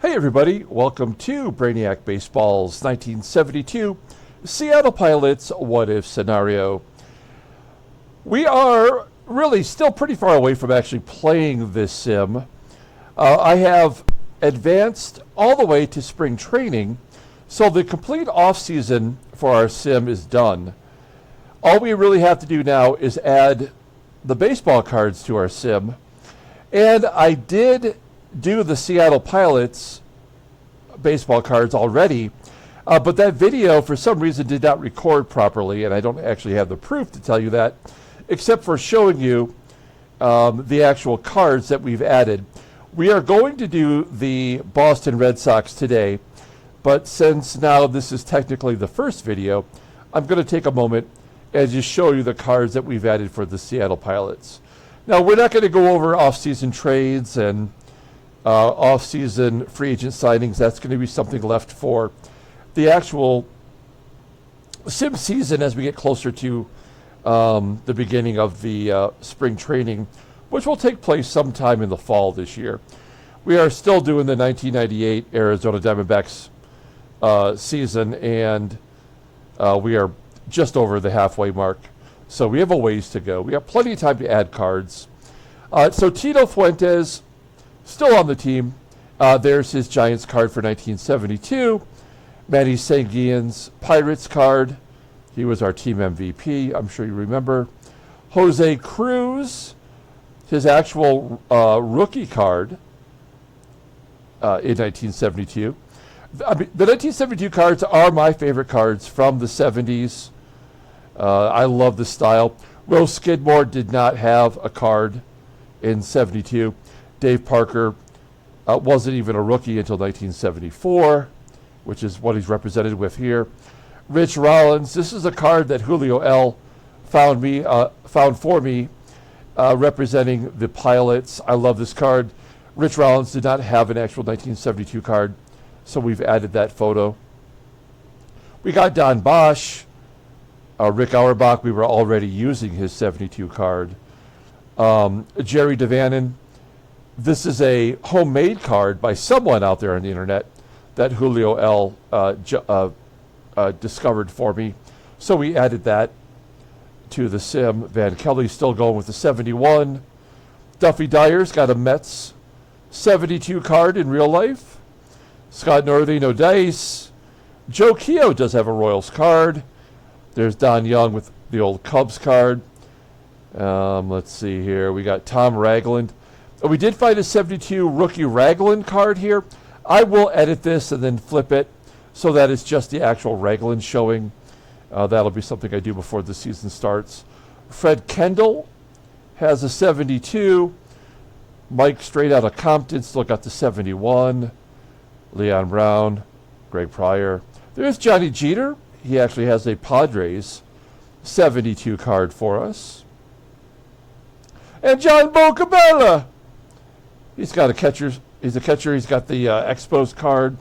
Hey everybody, welcome to Brainiac Baseball's 1972 Seattle Pilots What If Scenario. We are really still pretty far away from actually playing this sim. I have advanced all the way to spring training, so the complete off-season for our sim is done. All we really have to do now is add the baseball cards to our sim, and I did do the Seattle Pilots baseball cards already, but that video for some reason did not record properly, and I don't actually have the proof to tell you that, except for showing you the actual cards that we've added. We are going to do the Boston Red Sox today, but since now this is technically the first video, I'm going to take a moment and just show you the cards that we've added for the Seattle Pilots. Now, we're not going to go over off-season trades and off-season free agent signings. That's going to be something left for the actual sim season as we get closer to the beginning of the spring training, which will take place sometime in the fall this year. We are still doing the 1998 Arizona Diamondbacks season, and we are just over the halfway mark. So we have a ways to go. We have plenty of time to add cards. So Tito Fuentes, still on the team. There's his Giants card for 1972. Manny Sanguillen's Pirates card. He was our team MVP, I'm sure you remember. Jose Cruz, his actual rookie card in 1972. I mean, the 1972 cards are my favorite cards from the 70s. I love the style. Rose Skidmore did not have a card in 72. Dave Parker wasn't even a rookie until 1974, which is what he's represented with here. Rich Rollins, this is a card that Julio L. found for me, representing the Pilots. I love this card. Rich Rollins did not have an actual 1972 card, so we've added that photo. We got Don Bosch. Rick Auerbach, we were already using his 72 card. Jerry DeVannen, this is a homemade card by someone out there on the internet that Julio L. Discovered for me. So we added that to the sim. Van Kelly's still going with the 71. Duffy Dyer's got a Mets 72 card in real life. Scott Northey, no dice. Joe Keogh does have a Royals card. There's Don Young with the old Cubs card. Let's see here. We got Tom Ragland. We did find a 72 rookie Ragland card here. I will edit this and then flip it so that it's just the actual Ragland showing. That'll be something I do before the season starts. Fred Kendall has a 72. Mike straight out of Compton still got the 71. Leon Brown, Greg Pryor. There's Johnny Jeter. He actually has a Padres 72 card for us. And John Bocabella. He's got a catcher. He's a catcher. He's got the Expos card.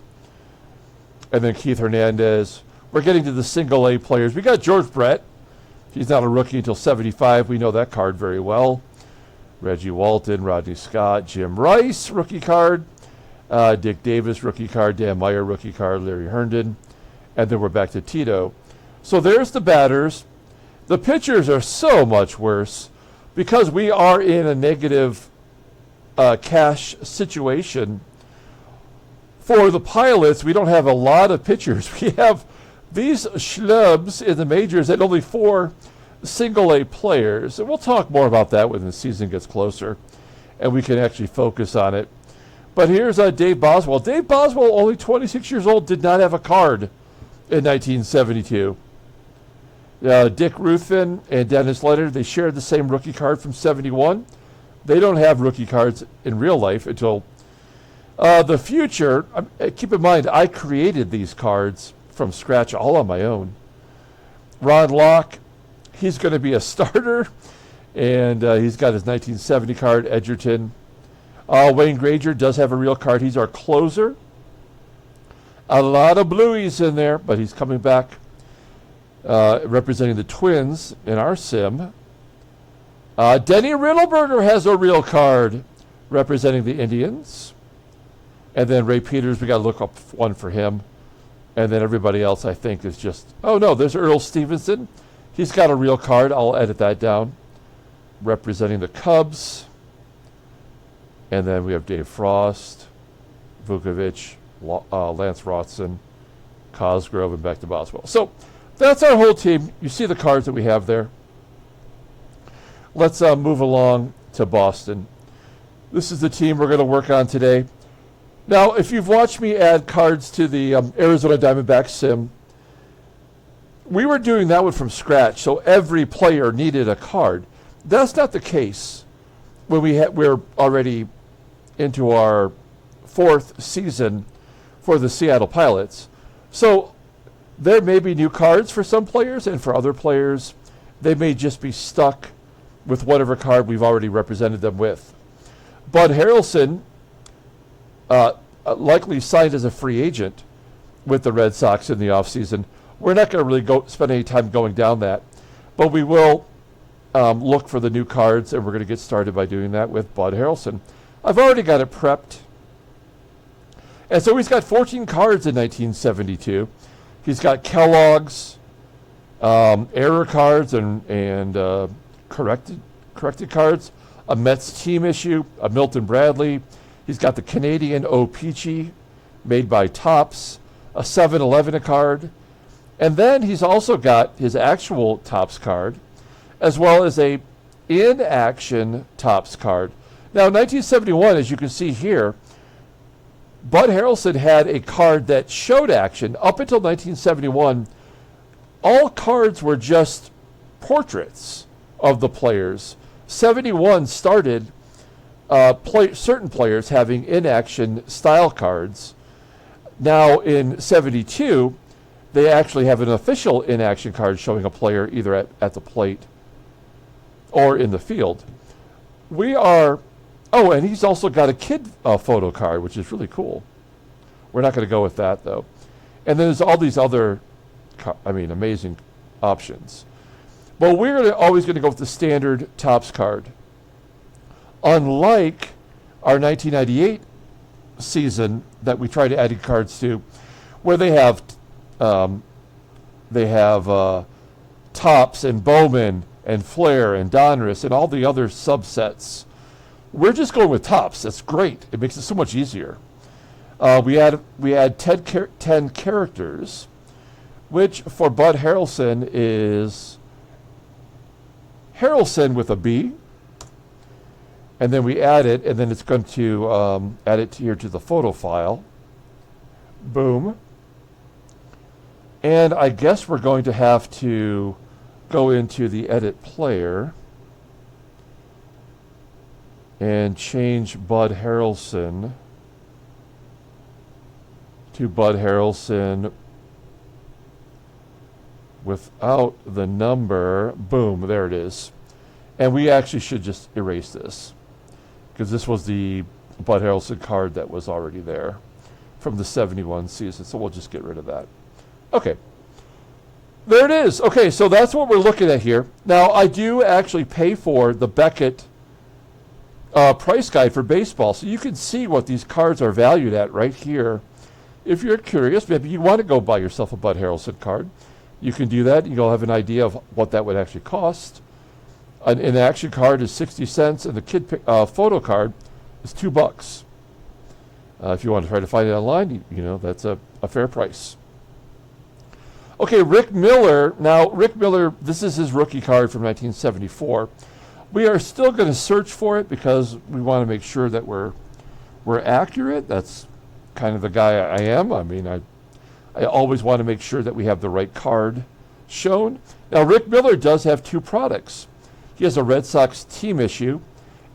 And then Keith Hernandez. We're getting to the single A players. We got George Brett. He's not a rookie until 75. We know that card very well. Reggie Walton, Rodney Scott, Jim Rice, rookie card. Dick Davis, rookie card. Dan Meyer, rookie card. Larry Herndon. And then we're back to Tito. So there's the batters. The pitchers are so much worse because we are in a negative cash situation. For the Pilots, we don't have a lot of pitchers. We have these schlubs in the majors and only 4 single-A players. And we'll talk more about that when the season gets closer and we can actually focus on it. But here's Dave Boswell. Dave Boswell, only 26 years old, did not have a card in 1972. Dick Ruthven and Dennis Leonard, they shared the same rookie card from 71. They don't have rookie cards in real life until the future. Keep in mind, I created these cards from scratch all on my own. Ron Locke, he's going to be a starter, and he's got his 1970 card. Edgerton. Wayne Granger does have a real card. He's our closer. A lot of blueies in there, but he's coming back representing the Twins in our sim. Denny Riddleberger has a real card representing the Indians. And then Ray Peters, we got to look up one for him. And then everybody else, I think, is just... Oh, no, there's Earl Stevenson. He's got a real card. I'll edit that down. Representing the Cubs. And then we have Dave Frost, Vukovic, Lance Rotson, Cosgrove, and back to Boswell. So that's our whole team. You see the cards that we have there. Let's move along to Boston. This is the team we're going to work on today. Now, if you've watched me add cards to the Arizona Diamondbacks sim, we were doing that one from scratch, so every player needed a card. That's not the case when we're already into our 4th season for the Seattle Pilots. So there may be new cards for some players, and for other players, they may just be stuck with whatever card we've already represented them with. Bud Harrelson likely signed as a free agent with the Red Sox in the offseason. We're not going to really spend any time going down that, but we will look for the new cards, and we're going to get started by doing that with Bud Harrelson. I've already got it prepped. And so he's got 14 cards in 1972. He's got Kellogg's, error cards and corrected cards, a Mets team issue, a Milton Bradley. He's got the Canadian O-Pee-Chee made by Topps, a 7-Eleven card. And then he's also got his actual Topps card, as well as a in-action Topps card. Now, in 1971, as you can see here, Bud Harrelson had a card that showed action. Up until 1971, all cards were just portraits of the players. 71 started certain players having in-action style cards. Now, in 72, they actually have an official in-action card showing a player either at the plate or in the field. Oh, and he's also got a kid photo card, which is really cool. We're not going to go with that, though. And then there's all these other, amazing options. But we're always going to go with the standard Topps card. Unlike our 1998 season that we tried to add cards to, where they have Topps and Bowman and Flair and Donruss and all the other subsets. We're just going with Topps. That's great. It makes it so much easier. We add 10 characters, which for Bud Harrelson is Harrelson with a B. And then we add it, and then it's going to add it here to the photo file. Boom. And I guess we're going to have to go into the edit player and change Bud Harrelson to Bud Harrelson without the number. Boom, there it is. And we actually should just erase this, because this was the Bud Harrelson card that was already there from the 71 season. So we'll just get rid of that. Okay. There it is. Okay, so that's what we're looking at here. Now, I do actually pay for the Beckett price guide for baseball, so you can see what these cards are valued at right here. If you're curious, maybe you want to go buy yourself a Bud Harrelson card, you can do that. You'll have an idea of what that would actually cost. An in-action card is 60 cents, and the kid photo card is $2. If you want to try to find it online, that's a fair price. Okay, Rick Miller. Now, Rick Miller, this is his rookie card from 1974. We are still going to search for it because we want to make sure that we're accurate. That's kind of the guy I am. I always want to make sure that we have the right card shown. Now, Rick Miller does have 2 products. He has a Red Sox team issue,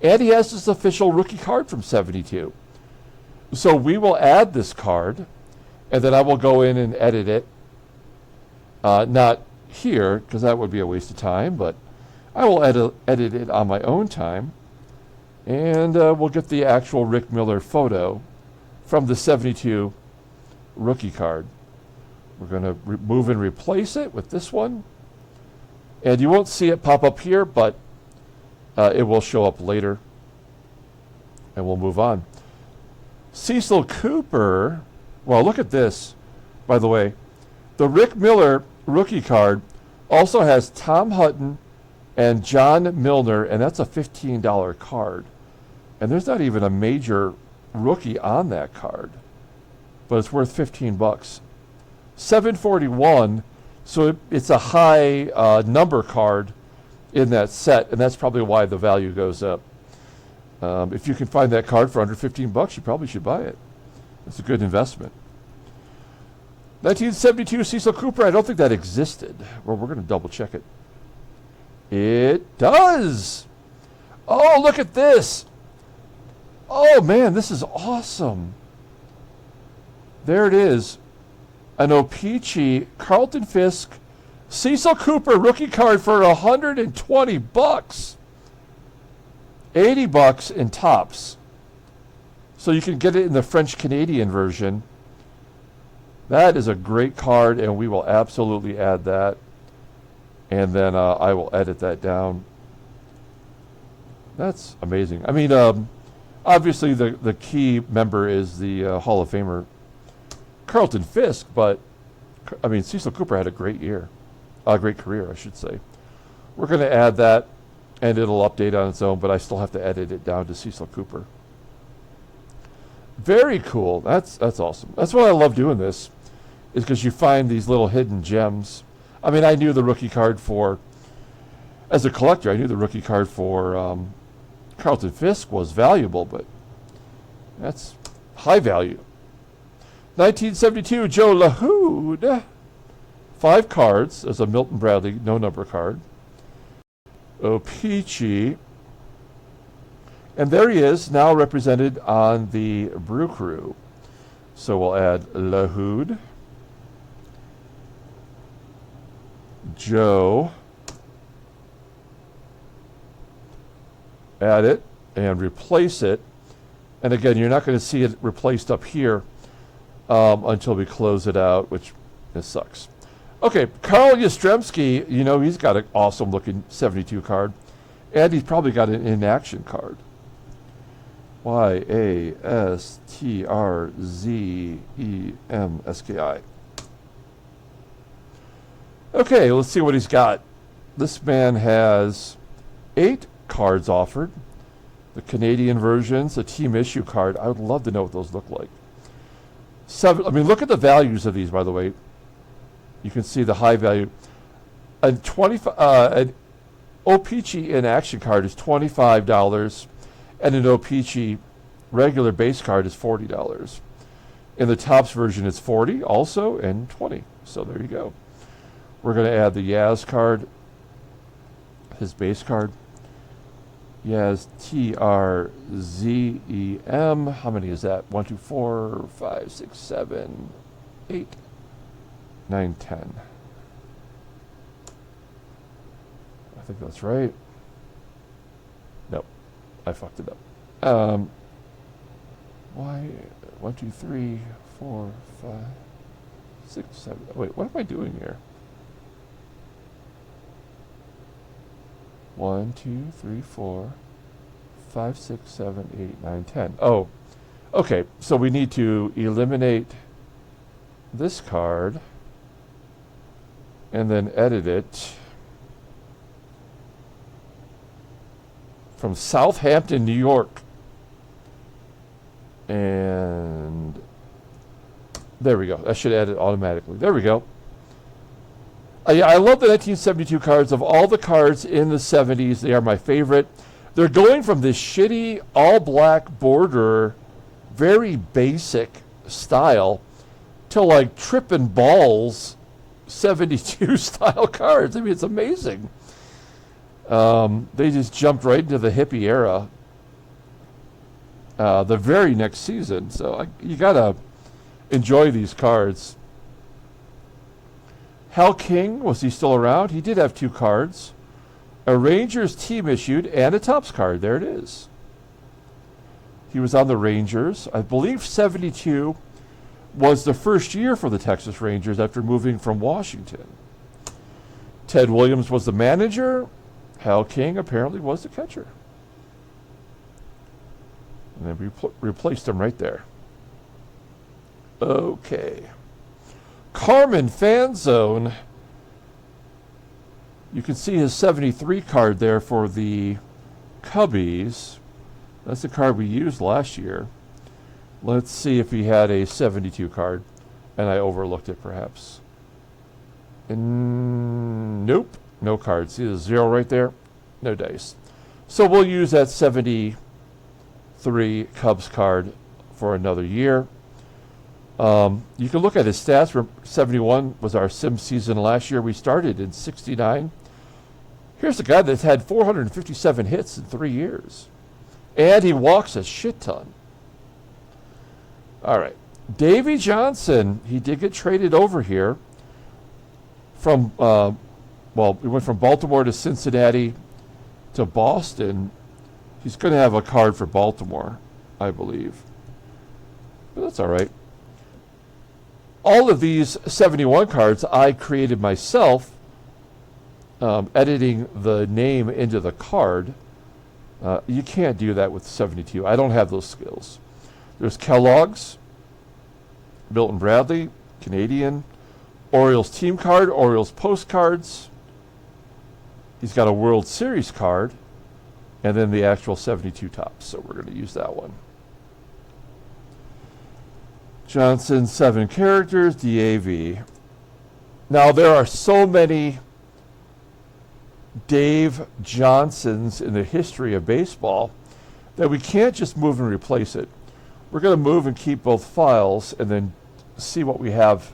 and he has his official rookie card from 72. So we will add this card, and then I will go in and edit it. Not here, because that would be a waste of time, but I will edit it on my own time, and we'll get the actual Rick Miller photo from the 72 rookie card. We're going to remove and replace it with this one, and you won't see it pop up here, but it will show up later, and we'll move on. Cecil Cooper. Well, look at this, by the way. The Rick Miller rookie card also has Tom Hutton and John Milner, and that's a $15 card. And there's not even a major rookie on that card, but it's worth 15 bucks. 741, so it's a high number card in that set, and that's probably why the value goes up. If you can find that card for under 15 bucks, you probably should buy it. It's a good investment. 1972 Cecil Cooper, I don't think that existed. Well, we're going to double check it. It does. Oh, look at this. Oh, man, this is awesome. There it is. An O-Pee-Chee Carlton Fisk Cecil Cooper rookie card for 120 bucks. 80 bucks in tops. So you can get it in the French Canadian version. That is a great card, and we will absolutely add that. And then I will edit that down. That's amazing. I mean, obviously the key member is the Hall of Famer Carlton Fisk, but I mean, Cecil Cooper had a great year. A great career, I should say. We're going to add that, and it'll update on its own, but I still have to edit it down to Cecil Cooper. Very cool. That's awesome. That's why I love doing this, is because you find these little hidden gems. I mean, I knew the rookie card for, as a collector, I knew the rookie card for Carlton Fisk was valuable, but that's high value. 1972 Joe LaHood. 5 cards as a Milton Bradley no number card. O-Pee-Chee. And there he is, now represented on the Brew Crew. So we'll add LaHood. Joe. Add it and replace it. And again, you're not going to see it replaced up here until we close it out, which sucks. Okay, Carl Yastrzemski, you know, he's got an awesome looking 72 card. And he's probably got an in-action card. Yastrzemski. Okay, let's see what he's got. This man has 8 cards offered. The Canadian versions, a team issue card. I would love to know what those look like. 7. I mean, look at the values of these, by the way. You can see the high value. An O-Pee-Chee in action card is $25, and an O-Pee-Chee regular base card is $40. In the Topps version, it's $40 also, and $20. So there you go. We're going to add the Yaz card, his base card. Yaz, T-R-Z-E-M. How many is that? 1, 2, 4, 5, 6, 7, 8, 9, 10. I think that's right. Nope. I fucked it up. Why? 1, 2, 3, 4, 5, 6, 7. Wait, what am I doing here? 1, 2, 3, 4, 5, 6, 7, 8, 9, 10. Oh, okay. So we need to eliminate this card and then edit it from Southampton, New York. And there we go. That should edit automatically. There we go. I love the 1972 cards. Of all the cards in the 70s, they are my favorite. They're going from this shitty all-black border, very basic style, to like tripping balls 72 style cards. I mean, it's amazing. They just jumped right into the hippie era the very next season. So you got to enjoy these cards. Hal King, was he still around? He did have 2 cards. A Rangers team issued and a Topps card. There it is. He was on the Rangers. I believe 72 was the first year for the Texas Rangers after moving from Washington. Ted Williams was the manager. Hal King apparently was the catcher. And then we replaced him right there. Okay. Carmen Fan Zone. You can see his 73 card there for the Cubbies. That's the card we used last year. Let's see if he had a 72 card, and I overlooked it perhaps. Nope, no cards. See the 0 right there? No dice. So we'll use that 73 Cubs card for another year. You can look at his stats. 71 was our sim season last year. We started in 69. Here's a guy that's had 457 hits in 3 years. And he walks a shit ton. All right. Davey Johnson, he did get traded over here from, he went from Baltimore to Cincinnati to Boston. He's going to have a card for Baltimore, I believe. But that's all right. All of these 71 cards I created myself, editing the name into the card. You can't do that with 72. I don't have those skills. There's Kellogg's, Milton Bradley, Canadian, Orioles team card, Orioles postcards. He's got a World Series card, and then the actual 72 tops. So we're going to use that one. Johnson, 7 characters, DAV. Now, there are so many Dave Johnsons in the history of baseball that we can't just move and replace it. We're going to move and keep both files and then see what we have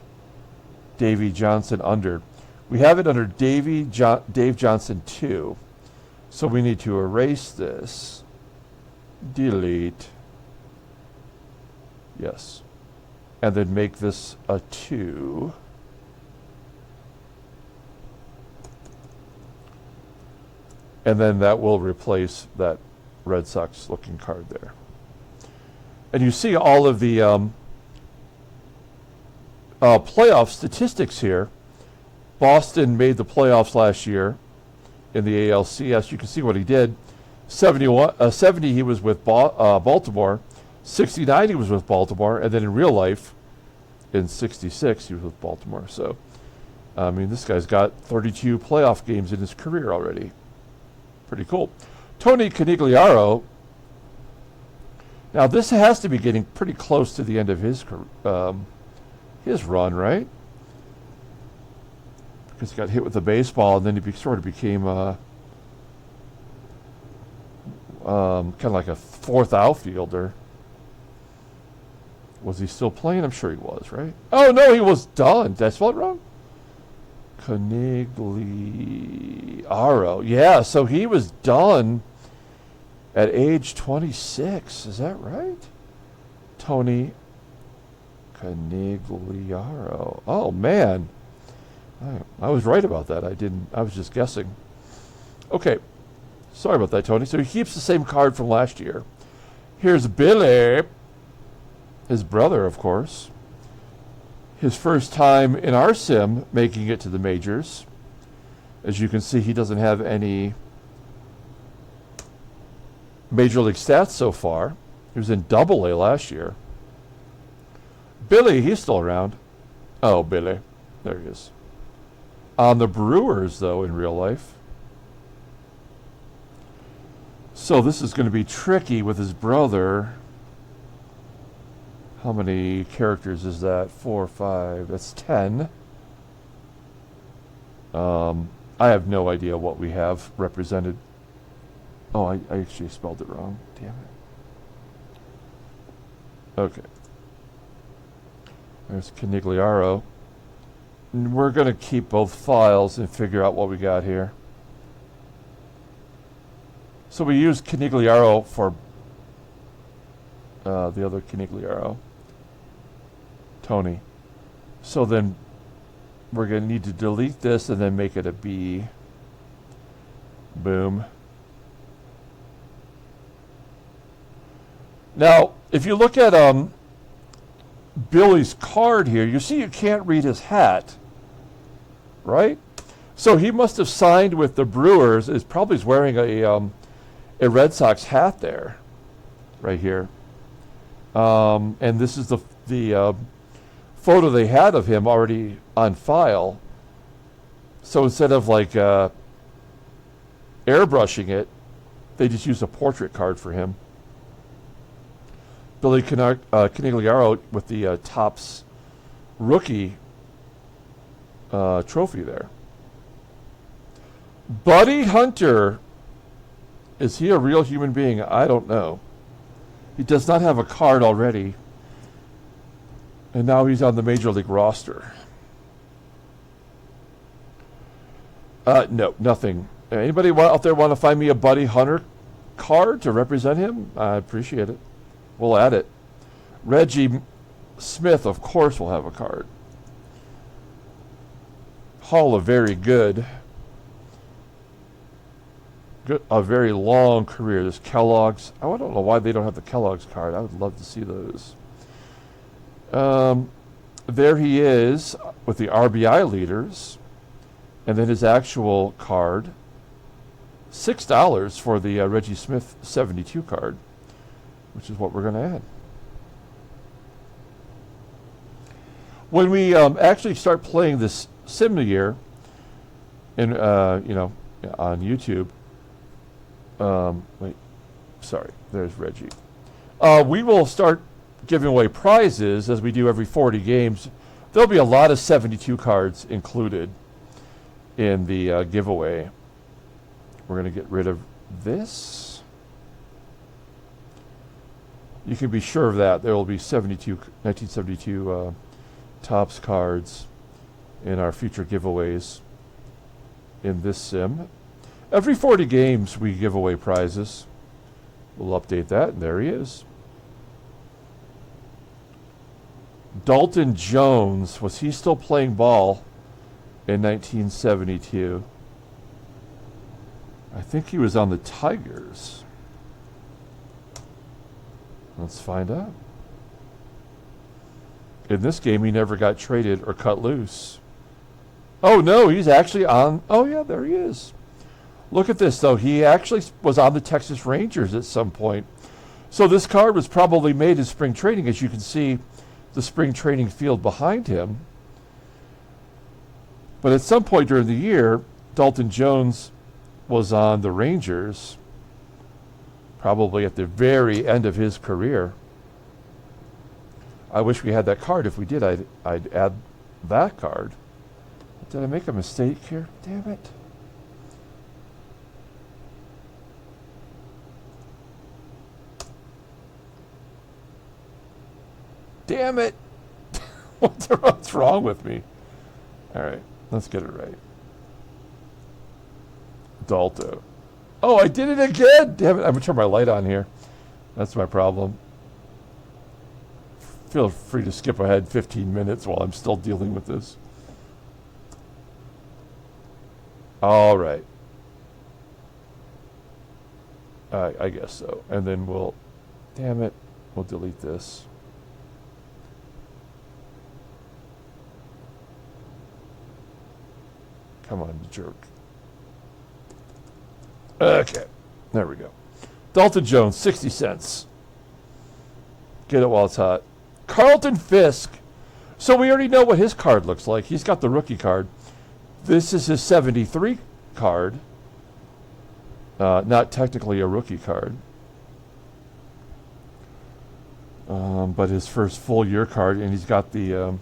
Davey Johnson under. We have it under Dave Johnson 2. So we need to erase this. Delete. Yes. And then make this a 2. And then that will replace that Red Sox looking card there. And you see all of the playoff statistics here. Boston made the playoffs last year in the ALCS. You can see what he did. 70 he was with Baltimore. 69 he was with Baltimore. And then in real life, in 66 he was with Baltimore. So, I mean, this guy's got 32 playoff games in his career already. Pretty cool. Tony Canigliaro. Now, this has to be getting pretty close to the end of his run, right? Because he got hit with the baseball, and then he sort of became kind of like a fourth outfielder. Was he still playing? I'm sure he was, right? Oh, no, he was done. Did I spell it wrong? Canigliaro. Yeah, so he was done at age 26. Is that right? Tony Canigliaro. Oh, man. I was right about that. I was just guessing. Okay. Sorry about that, Tony. So he keeps the same card from last year. Here's Billy. His brother, of course. His first time in our sim making it to the majors. As you can see, he doesn't have any major league stats so far. He was in Double-A last year. Billy, he's still around. Oh, Billy. There he is. On the Brewers, though, in real life. So this is going to be tricky with his brother. How many characters is that? 4, 5. That's 10. I have no idea what we have represented. Oh, I actually spelled it wrong. Damn it. Okay. There's Canigliaro. And we're going to keep both files and figure out what we got here. So we use Canigliaro for the other Canigliaro. Tony. So then we're going to need to delete this and then make it a B. Boom. Now, if you look at Billy's card here, you see you can't read his hat, right? So he must have signed with the Brewers. Is probably wearing a Red Sox hat there, right here. And this is the photo they had of him already on file. So instead of like airbrushing it, they just used a portrait card for him. Billy Canigliaro with the Topps rookie trophy there. Buddy Hunter. Is he a real human being? I don't know. He does not have a card already. And now he's on the Major League roster. No, nothing. Anybody out there want to find me a Buddy Hunter card to represent him? I appreciate it. We'll add it. Reggie Smith, of course, will have a card. Hall of very good. A very long career. There's Kellogg's. I don't know why they don't have the Kellogg's card. I would love to see those. There he is with the RBI leaders. And then his actual card. $6 for the Reggie Smith 72 card, which is what we're going to add. When we actually start playing this sim year, on YouTube. There's Reggie. We will start giving away prizes as we do every 40 games. There'll be a lot of 72 cards included in the giveaway. We're going to get rid of this. You can be sure of that. There will be 1972 Topps cards in our future giveaways in this sim. Every 40 games we give away prizes. We'll update that, and there he is. Dalton Jones, was he still playing ball in 1972? I think he was on the Tigers. Let's find out. In this game, he never got traded or cut loose. Oh, no, he's actually on. Oh, yeah, there he is. Look at this, though. He actually was on the Texas Rangers at some point. So this card was probably made in spring training. As you can see, the spring training field behind him. But at some point during the year, Dalton Jones was on the Rangers, probably at the very end of his career. I wish we had that card. If we did, I'd add that card. Did I make a mistake here? Damn it. Damn it. What's wrong with me? All right, let's get it right. Dalto. Oh, I did it again. Damn it. I'm going to turn my light on here. That's my problem. Feel free to skip ahead 15 minutes while I'm still dealing with this. All right. I guess so. And then we'll, damn it, we'll delete this. Come on, jerk. Okay, there we go. Dalton Jones, 60 cents. Get it while it's hot. Carlton Fisk. So we already know what his card looks like. He's got the rookie card. This is his 73 card. Not technically a rookie card. But his first full year card, and he's got the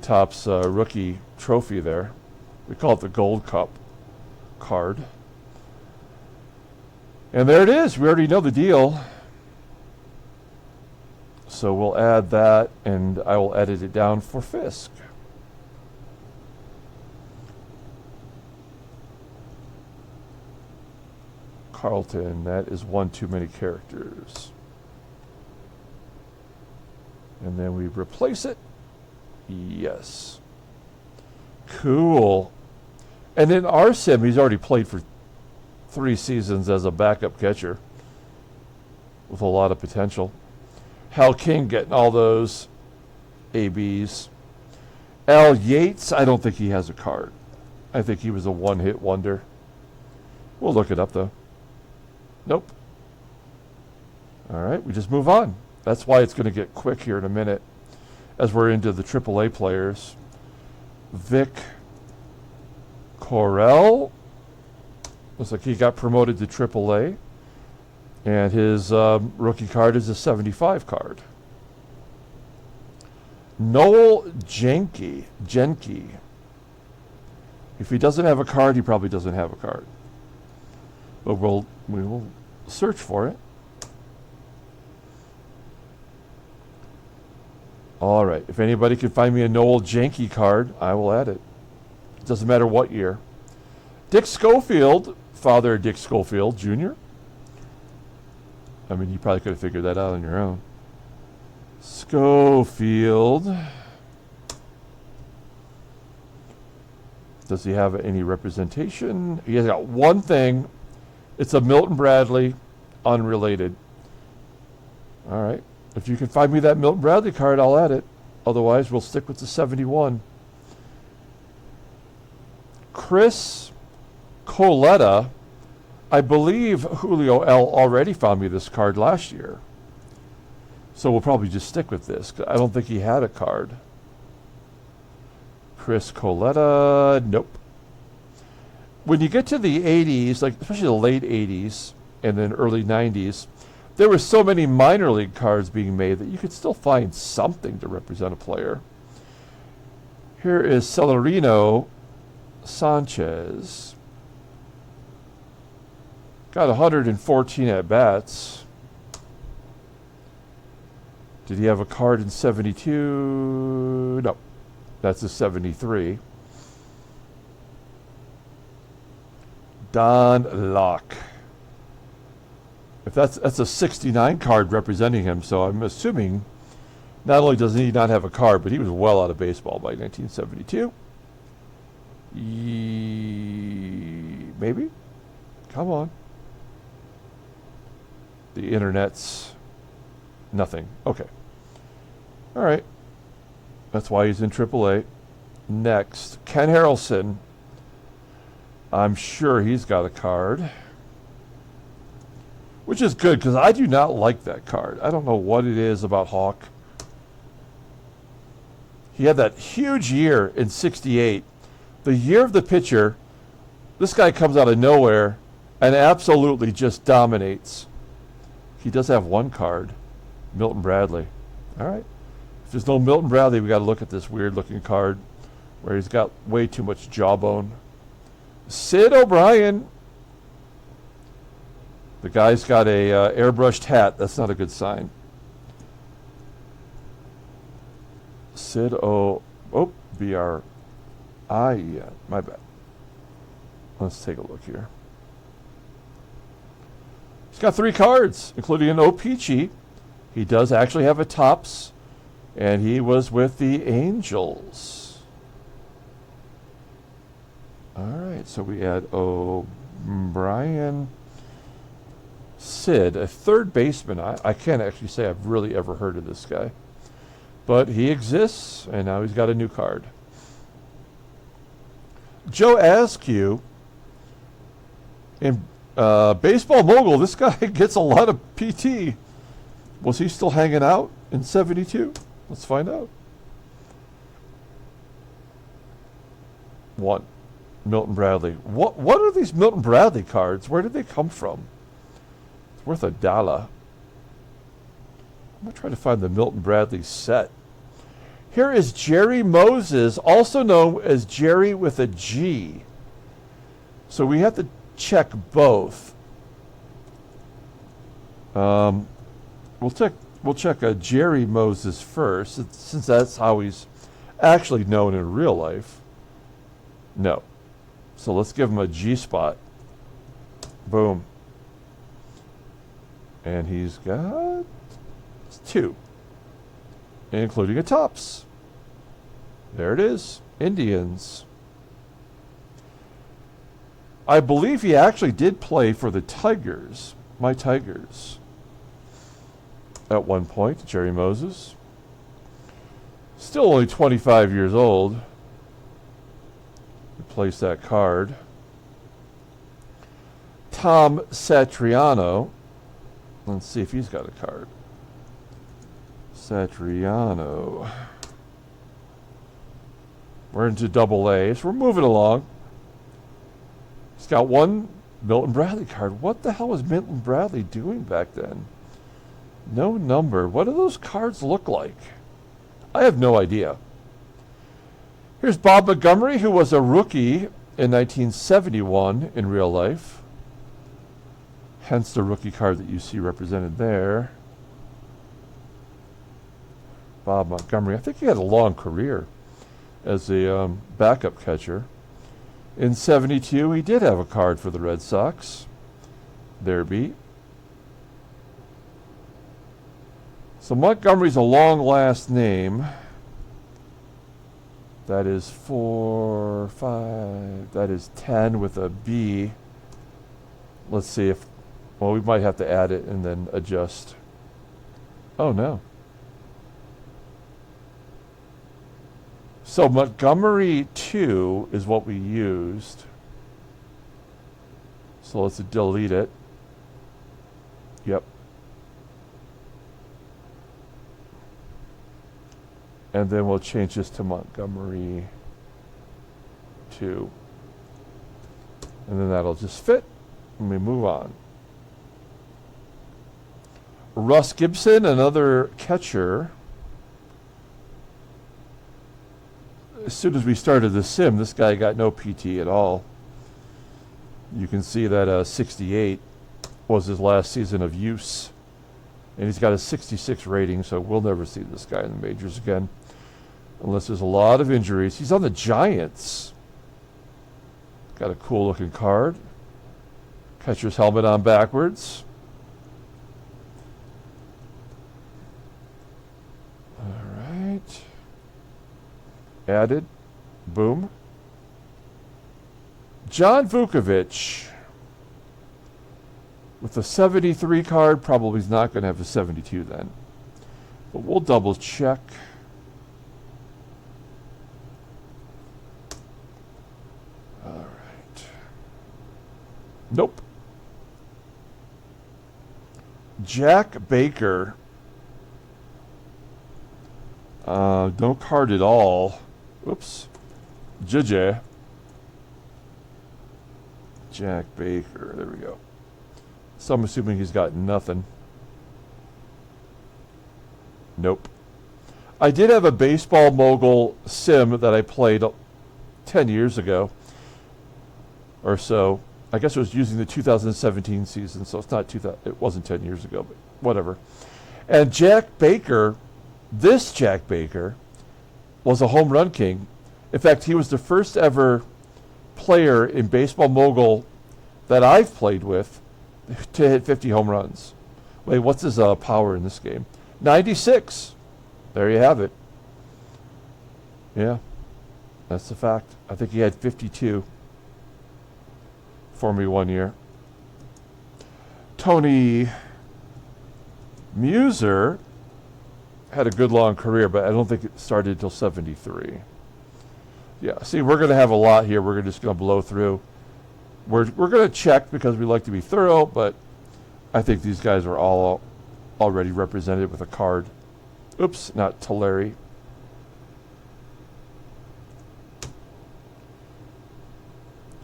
Topps rookie trophy there. We call it the Gold Cup card. And there it is. We already know the deal. So we'll add that, and I will edit it down for Fisk. Carlton, that is one too many characters. And then we replace it. Yes. Cool. And in our sim, he's already played for 3 seasons as a backup catcher with a lot of potential. Hal King getting all those ABs. Al Yates, I don't think he has a card. I think he was a one-hit wonder. We'll look it up, though. Nope. All right, we just move on. That's why it's going to get quick here in a minute. as we're into the AAA players. Vic Corell. Looks like he got promoted to AAA. And his rookie card is a 75 card. Noel Jenke. If he doesn't have a card, he probably doesn't have a card. But we will search for it. All right. If anybody can find me a Noel Jenke card, I will add it. It doesn't matter what year. Dick Schofield, father Dick Schofield Jr. I mean, you probably could have figured that out on your own. Schofield. Does he have any representation? He has got one thing. It's a Milton Bradley, unrelated. All right. If you can find me that Milton Bradley card, I'll add it. Otherwise, we'll stick with the 71. Chris Coletta. I believe Julio L. already found me this card last year. So we'll probably just stick with this. I don't think he had a card. Chris Coletta, nope. When you get to the 80s, like especially the late 80s and then early 90s, there were so many minor league cards being made that you could still find something to represent a player. Here is Celerino Sanchez. Got 114 at-bats. Did he have a card in 72? No. That's a 73. Don Locke. If that's a 69 card representing him, so I'm assuming not only does he not have a card, but he was well out of baseball by 1972. Maybe? Come on. The internet's nothing. Okay. All right. That's why he's in AAA. Next, Ken Harrelson. I'm sure he's got a card. Which is good, because I do not like that card. I don't know what it is about Hawk. He had that huge year in 68. The year of the pitcher, this guy comes out of nowhere and absolutely just dominates. He does have one card, Milton Bradley. All right. If there's no Milton Bradley, we got to look at this weird-looking card where he's got way too much jawbone. Sid O'Brien. The guy's got a airbrushed hat. That's not a good sign. Sid B-R-I-E-N. My bad. Let's take a look here. He's got 3 cards, including an O-Peachy. He does actually have a Topps, and he was with the Angels. All right, so we add O'Brien. Sid, a third baseman. I can't actually say I've really ever heard of this guy. But he exists, and now he's got a new card. Joe Askew. In Baseball Mogul, this guy gets a lot of PT. Was he still hanging out in 72? Let's find out. 1. Milton Bradley. What are these Milton Bradley cards? Where did they come from? It's worth $1. I'm going to try to find the Milton Bradley set. Here is Jerry Moses, also known as Jerry with a G. So we have to check both. We'll check a Jerry Moses first, since that's how he's actually known in real life. No. So let's give him a G spot. Boom. And he's got 2, including a Topps. There it is. Indians. I believe he actually did play for the Tigers. My Tigers. At one point, Jerry Moses. Still only 25 years old. Replace that card. Tom Satriano. Let's see if he's got a card. Satriano. We're into double A, so we're moving along. He's got one Milton Bradley card. What the hell was Milton Bradley doing back then? No number. What do those cards look like? I have no idea. Here's Bob Montgomery, who was a rookie in 1971 in real life. Hence the rookie card that you see represented there. Bob Montgomery. I think he had a long career as a backup catcher. In 72, he did have a card for the Red Sox. There be. So Montgomery's a long last name. That is 4, 5, that is 10 with a B. Let's see if, well, we might have to add it and then adjust. Oh, no. So Montgomery 2 is what we used. So let's delete it. Yep. And then we'll change this to Montgomery 2. And then that'll just fit. And we move on. Russ Gibson, another catcher. As soon as we started the sim, this guy got no PT at all. You can see that 68 was his last season of use. And he's got a 66 rating, so we'll never see this guy in the majors again. Unless there's a lot of injuries. He's on the Giants. Got a cool looking card. Catcher's helmet on backwards. All right. Added. Boom. John Vukovic. With the 73 card, probably is not going to have a 72 then. But we'll double check. All right. Nope. Jack Baker. No card at all. Oops. JJ. Jack Baker. There we go. So I'm assuming he's got nothing. Nope. I did have a baseball mogul sim that I played 10 years ago or so. I guess it was using the 2017 season, so it's not 2000. It wasn't 10 years ago, but whatever. And Jack Baker, this Jack Baker, was a home run king. In fact, he was the first ever player in baseball mogul that I've played with to hit 50 home runs. Wait, what's his power in this game? 96. There you have it. Yeah, that's the fact. I think he had 52 for me one year. Tony Muser had a good long career, but I don't think it started until 73. Yeah, see, we're going to have a lot here. We're just going to blow through. We're going to check because we like to be thorough, but I think these guys are all already represented with a card. Oops, not Tulare.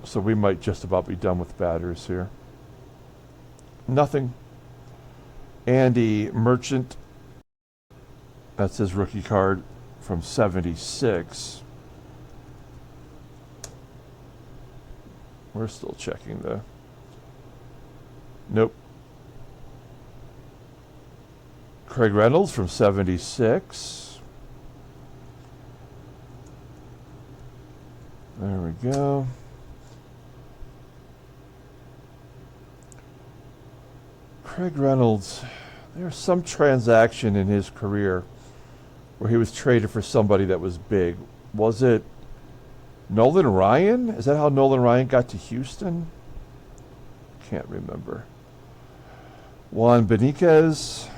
So we might just about be done with batters here. Nothing. Andy Merchant. That's his rookie card from 76. We're still checking the... Nope. Craig Reynolds from 76. There we go. Craig Reynolds, there's some transaction in his career where he was traded for somebody that was big. Was it Nolan Ryan? Is that how Nolan Ryan got to Houston? Can't remember. Juan Beniquez.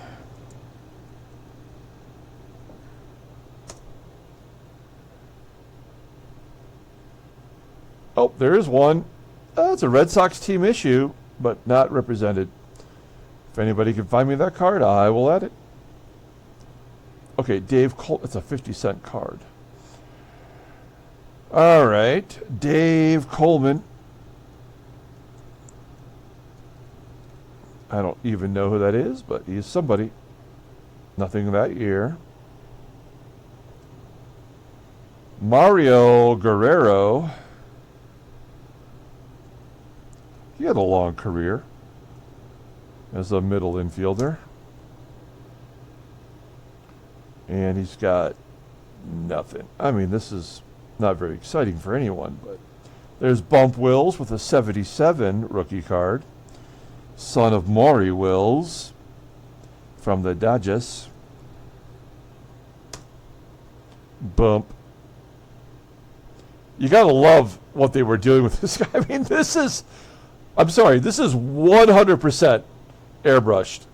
Oh, there is one. It's a Red Sox team issue, but not represented. If anybody can find me that card, I will add it. Okay, Dave Colt. It's a 50-cent card. All right, Dave Coleman. I don't even know who that is, but he's somebody. Nothing that year. Mario Guerrero. He had a long career as a middle infielder. And he's got nothing. I mean, this is not very exciting for anyone, but there's Bump Wills with a 77 rookie card. Son of Maury Wills from the Dodgers. Bump. You gotta love what they were doing with this guy. I mean, this is 100% airbrushed.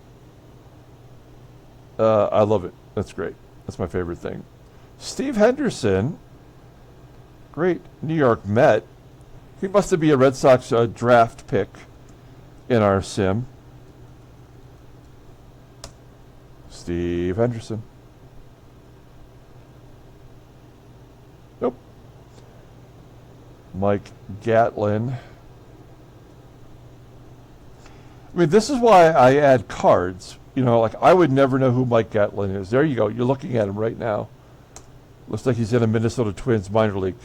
I love it. That's great. That's my favorite thing. Steve Henderson, great New York Met. He must be a Red Sox draft pick in our sim. Steve Henderson. Nope. Mike Gatlin. I mean, this is why I add cards. You know, like I would never know who Mike Gatlin is. There you go. You're looking at him right now. Looks like he's in a Minnesota Twins minor league,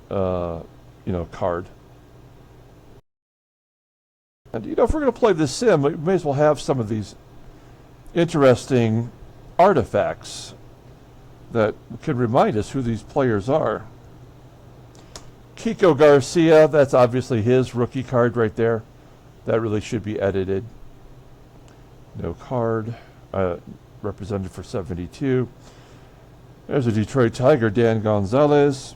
card. And, if we're going to play this sim, we may as well have some of these interesting artifacts that can remind us who these players are. Kiko Garcia, that's obviously his rookie card right there. That really should be edited. No card. Represented for 72. There's a Detroit Tiger, Dan Gonzalez.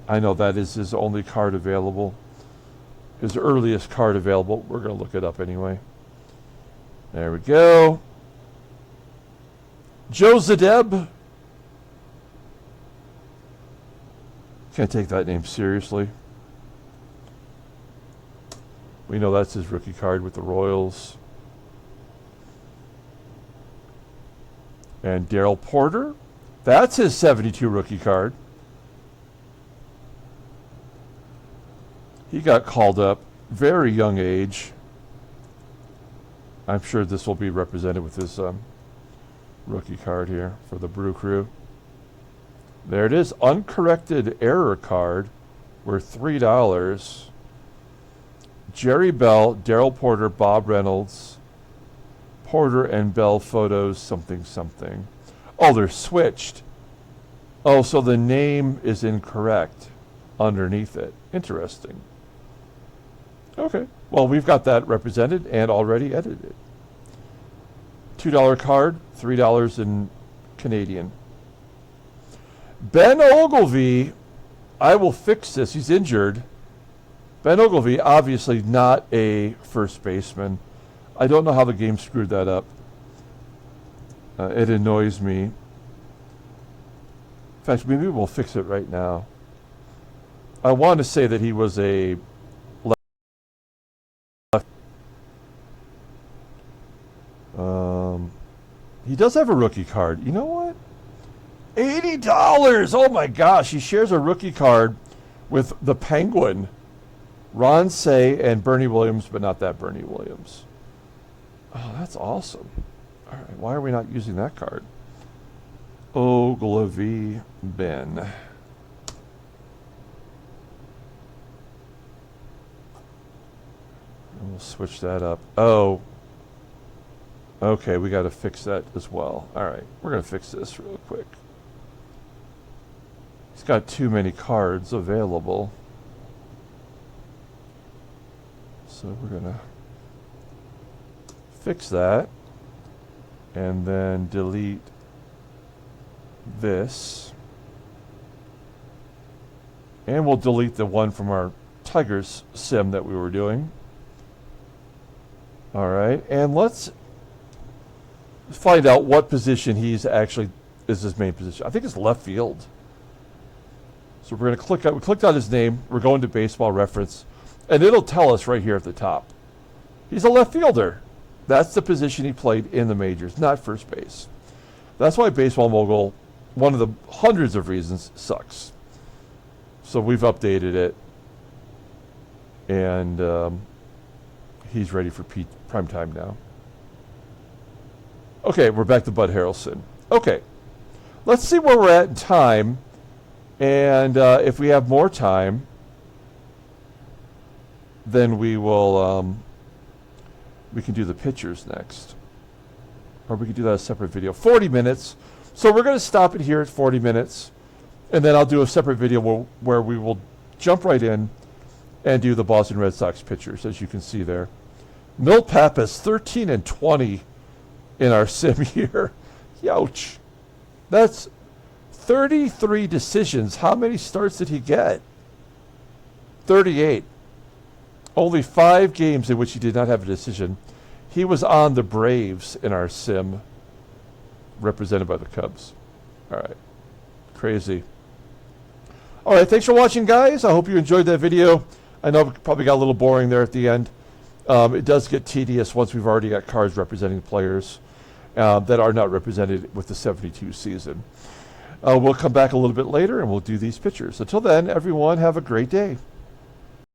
I know that is his only card available. His earliest card available. We're going to look it up anyway. There we go. Joe Zadeb. Can't take that name seriously. We know that's his rookie card with the Royals. And Darryl Porter. That's his 72 rookie card. He got called up very young age. I'm sure this will be represented with his rookie card here for the Brew Crew. There it is. Uncorrected error card worth $3. Jerry Bell, Darryl Porter, Bob Reynolds, Porter and Bell photos, something, something. Oh, they're switched. Oh, so the name is incorrect underneath it. Interesting. Okay. Well, we've got that represented and already edited. $2 card, $3 in Canadian. Ben Ogilvy, I will fix this. He's injured. Ben Ogilvy, obviously not a first baseman. I don't know how the game screwed that up. It annoys me. In fact, maybe we'll fix it right now. I want to say that he was a left. He does have a rookie card. You know what? $80. Oh my gosh. He shares a rookie card with the Penguin. Ron Say and Bernie Williams, but not that Bernie Williams. Oh, that's awesome. All right, why are we not using that card? Ogilvy Ben. We'll switch that up. Oh. Okay, we got to fix that as well. All right, we're going to fix this real quick. He's got too many cards available. So we're going to fix that and then delete this. And we'll delete the one from our Tigers sim that we were doing. All right, and let's find out what position he's actually is his main position. I think it's left field. So we're going to click on, we clicked on his name. We're going to Baseball Reference, and it'll tell us right here at the top. He's a left fielder. That's the position he played in the majors, not first base. That's why Baseball Mogul, one of the hundreds of reasons, sucks. So we've updated it, and he's ready for prime time now. Okay, we're back to Bud Harrelson. Okay, let's see where we're at in time, and if we have more time, then we will we can do the pictures next, or we can do that as a separate video. 40 minutes. So we're going to stop it here at 40 minutes, and then I'll do a separate video where we will jump right in and do the Boston Red Sox pitchers, as you can see there. Milt Pappas, 13-20 in our sim here. Youch. That's 33 decisions. How many starts did he get? 38. Only 5 games in which he did not have a decision. He was on the Braves in our sim, represented by the Cubs. All right. Crazy. All right, thanks for watching, guys. I hope you enjoyed that video. I know it probably got a little boring there at the end. It does get tedious once we've already got cards representing players that are not represented with the 72 season. We'll come back a little bit later and we'll do these pictures. Until then, everyone, have a great day.